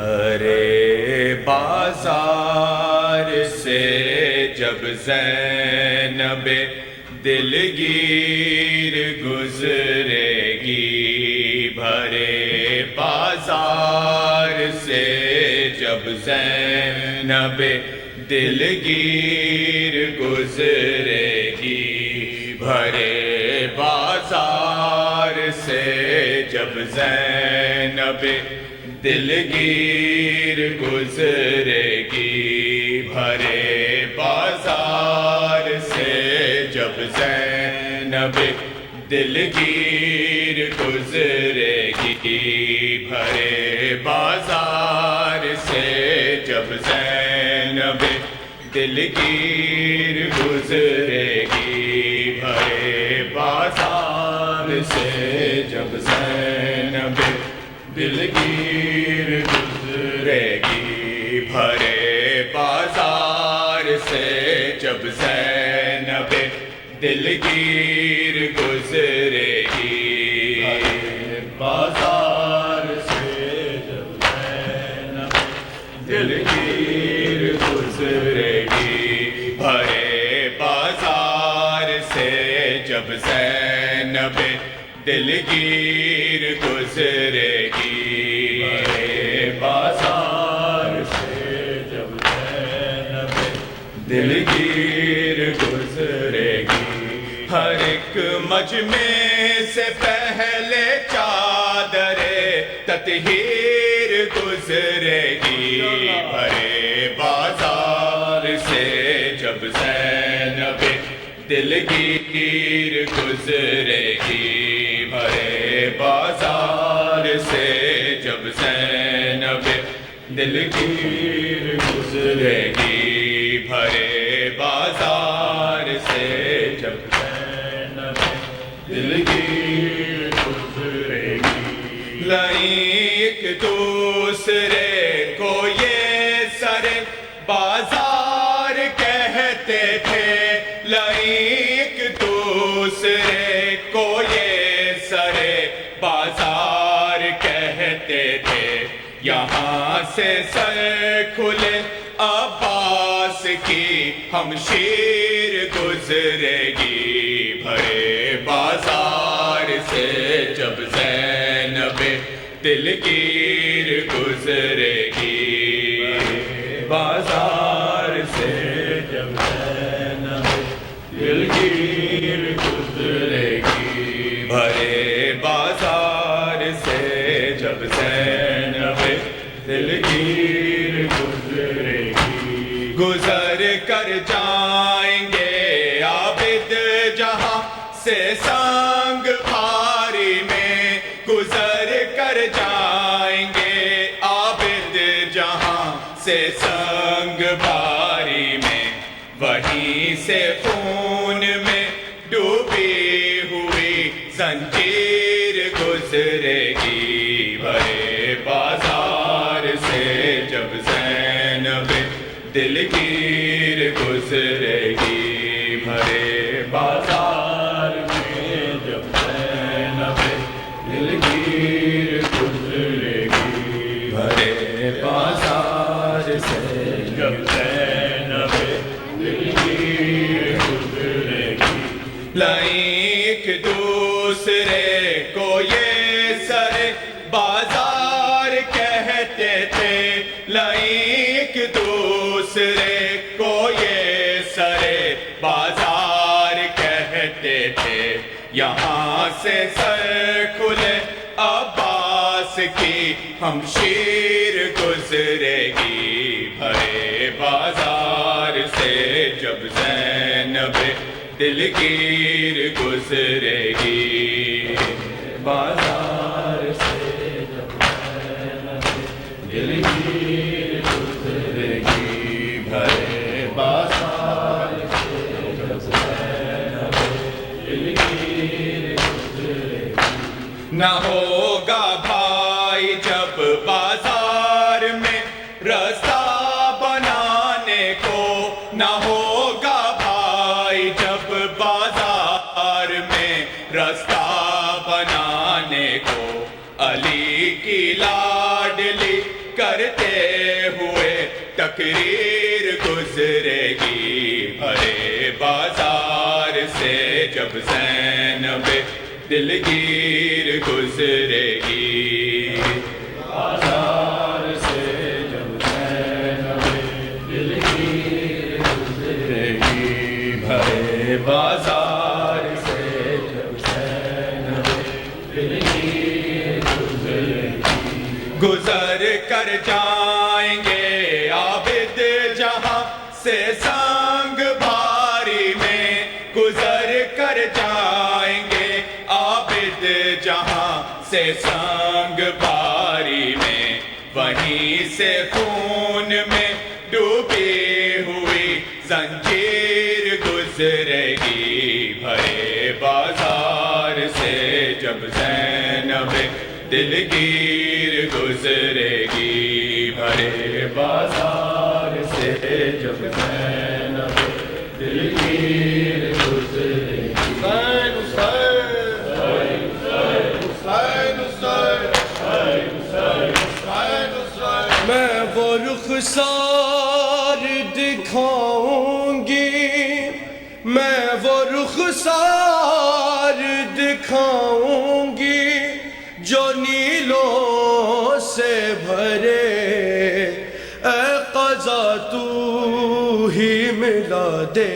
بھرے بازار سے جب زینب دلگیر گزرے گی، بھرے بازار سے جب زینب دلگیر گزرے گی، بھرے بازار سے جب زینب دلگیر گزرے گی، بھرے بازار سے جب زینب دلگیر گزرے گی، بھرے بازار سے جب زینب دلگیر گزرے گی، بھرے بازار سے جب زینب دلگیر گزرے گی، بھرے بازار سے جب زینب دلگیر گزرے گی، بازار سے جب زینب دلگیر گزرے گی، بھرے بازار سے جب زینب دلگیر گزرے گی، بھرے بازار سے جب زینب دلگیر گزرے گی، ہر ایک مجمع سے پہلے چادر تطہیر گزرے گی، بھرے بازار سے جب زینب دلگیر گزرے گی، بھرے بازار سے جب زینب دلگیر گزرے گی، بھرے بازار سے جب زینب دلگیر گزرے گی، ایک دوسرے کو یہ سر بازار کہتے تھے، ایک دوسرے کو یہ سر بازار کہتے تھے، یہاں سے سر کھلے عباس کی ہمشیر گزرے گی، بھرے بازار سے جب زینب دلگیر گزرے گی، بازار سے جب زینب دلگیر گزرے گی، بھرے بازار سے جب زینب دلگیر گزرے گی، گزر کر جائیں گے عابد جہاں سے سنگ بھاری میں، گزر کر جائیں گے عابد جہاں سے سنگ بھاری میں، وہیں سے خون میں ڈوبی ہوئی زنجیر گزرے گی، بھرے بازار سے جب زینب دلگیر گزرے گی، بھرے بازار میں جب زینب دلگیر گزرے گی، بھرے بازار سے جب زینب دلگیر گزرے گی، ایک دوسرے کو یہ سر بازار کہتے تھے، ایک دوسرے کو یہ سر بازار کہتے تھے، یہاں سے سر کھلے عباس کی ہمشیر گزرے گی، بھرے بازار سے جب زینب دلگیر گزرے گی، بازار سے جب زینب دلگیر گزرے گی، نہ ہوگا بھائی جب بازار میں رستہ بنانے کو، نہ ہوگا بھائی جب بازار میں رستہ بنانے کو، علی کی لاڈلی کرتے ہوئے تقریر گزرے گی بھرے بازار سے جب زینب دلگیر گزرے گی، بازار سے جب زینب دلگیر گزرے گی، بھرے بازار سے جب زینب دلگیر گزرے گی، گزر کر جائیں گے عابد جہاں سے سنگ بھاری میں، گزر کر جائیں گے عابد جہاں سے سنگ بھاری میں، وہیں سے خون میں ڈوبی ہوئی زنجیر گزرے گی، بھرے بازار سے جب زینب دلگیر گزرے گی، بھرے بازار سے جب زینب دلگیر گزرے گی، میں وہ رخسار دکھاؤں گی، میں وہ رخسار دکھاؤں گی جو نیلوں سے بھرے، اے قضا تو ہی ملا دے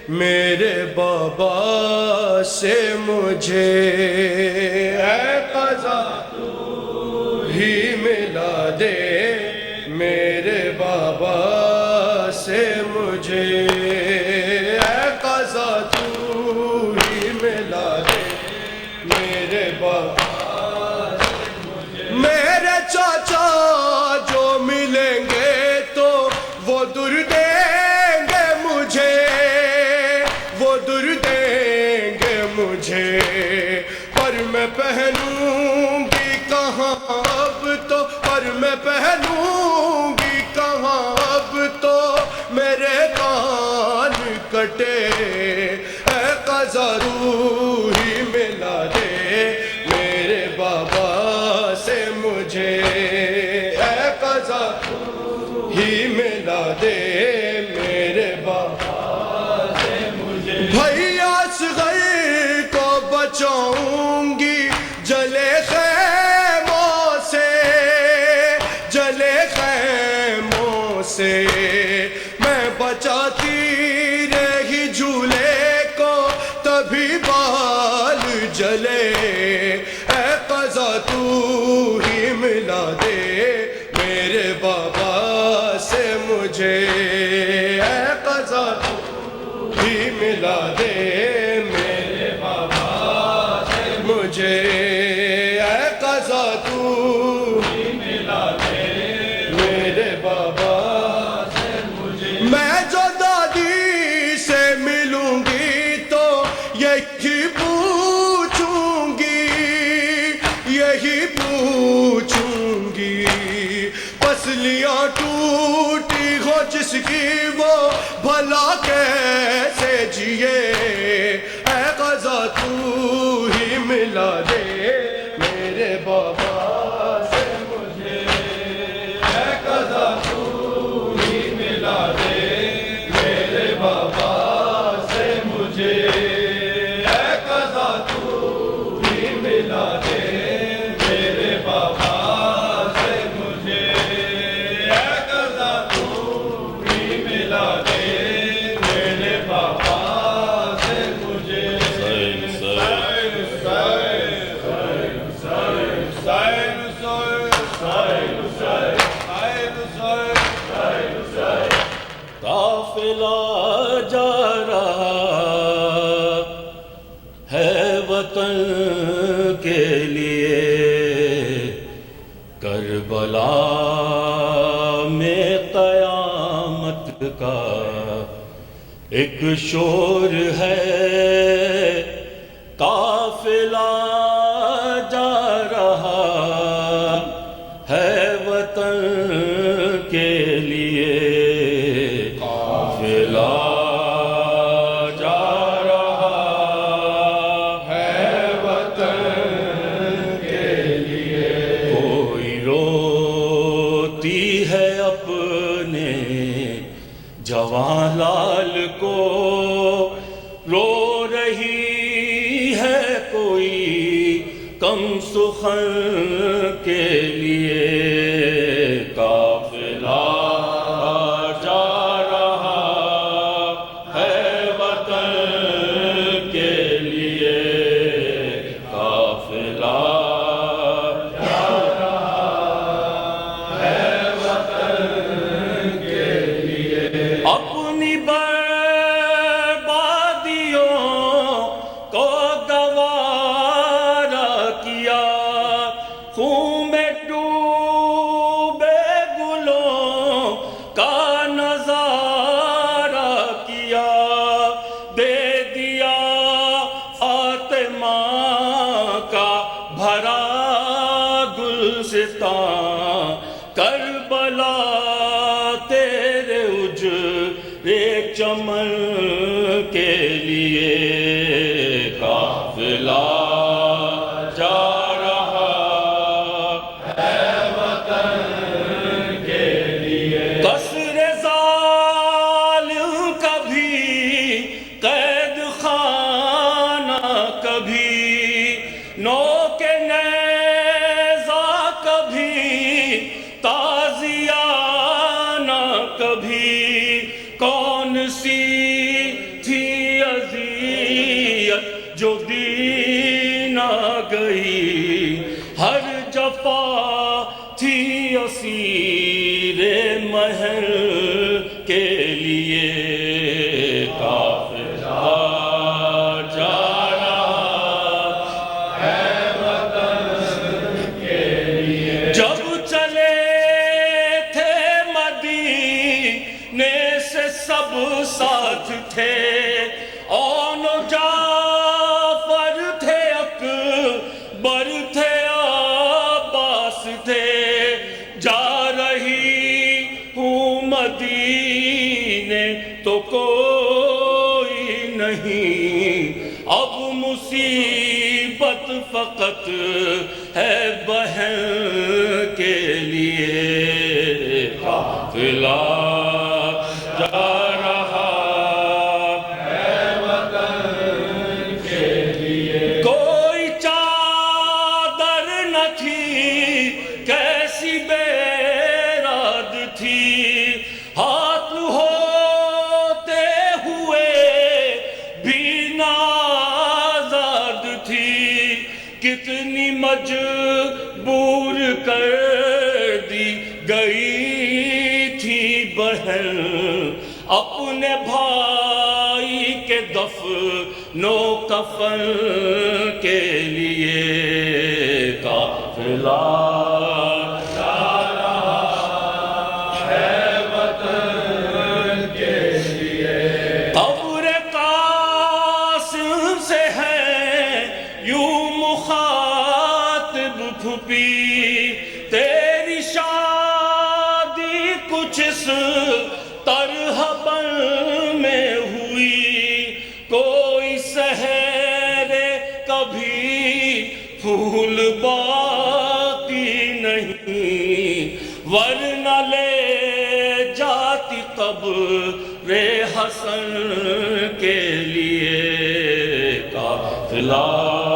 میرے بابا سے مجھے، اے قضا تو ہی ملا دے میرے بابا سے مجھے، اے قضا تو ہی ملا دے میرے بابا سے مجھے، میرے چاچا جو ملیں گے تو وہ در دیں گے مجھے، وہ در دیں گے مجھے، پر میں پہنوں گی کہاں اب تو، پر میں پہنوں گی کہاں اب تو میرے کان کٹے، اے قضا روحی ملا دے میرے بابا سے مجھے، اے قضا ہی ملا دے میرے بابا سے مجھے، بھیا اصغر کو بچاؤں گی جلے خیموں سے، جلے خیموں سے، میں بچاتی رہی جھولے کو تبھی بال جلے، اے قضا تو ہی ملا دے میرے بابا سے مجھے، اے قضا تو ہی ملا دے میرے بابا سے مجھے، اے قضا تو ہی ملا دے میرے بابا سے مجھے، میں جو دادی سے ملوں گی تو یہی پوچھوں گی، یہی پوچھوں گی، پسلیاں ٹوٹی ہو جس کی وہ بھلا کیسے جیے، اے قضا تو ہی ملا دے میرے بابا سے مجھے، اے قضا تو ہی ملا دے میرے بابا سے مجھے، اے قضا تو ہی ملا دے میرے بابا سے مجھے، اے قضا تو ہی ملا دے میرے بابا سے مجھے، قافلہ جا رہا ہے وطن کے لیے، کربلا میں قیامت کا ایک شور ہے کوئی کم سخن کے لیے قافلہ جا رہا ہے وطن کے لیے قافلہ جا رہا ہے وطن کے لیے اپنی خون میں ڈوبے گلوں کا نظارہ کیا دے دیا فاطمہ کا بھرا گلستان کربلا تیرے اجرے چمن کے لیے قافلہ نوک نیزہ کبھی تازیانہ کبھی کون سی تھی اذیت جو دی نہ گئی ہر جفا تھی اسیر محل کے لیے قافلہ جب چلے تھے مدینے سے سب ساتھ تھے اون و جعفر تھے اکبر تھے عباس تھے جا رہی ہوں مدینے تو کوئی نہیں اب مصیبت فقط ہے بہن کے لیے قافلہ جا رہا ہے وطن کے لیے کوئی چادر نہ تھی کیسی بیراد تھی ہاتھ ہوتے ہوئے بھی نازاد تھی کتنی مجبور کر دی گئی تھی بہن اپنے بھائی کے دفن و کفن کے لیے قافلہ جا رہا ہے وطن کے لیے قبر قاسم سے ہے یوں مخاطب پھپی تیری شادی کچھ اس طرح بن میں ہوئی کوئی سحرے کبھی پھول باقی نہیں ورنہ لے جاتی قبر حسن کے لیے قافلہ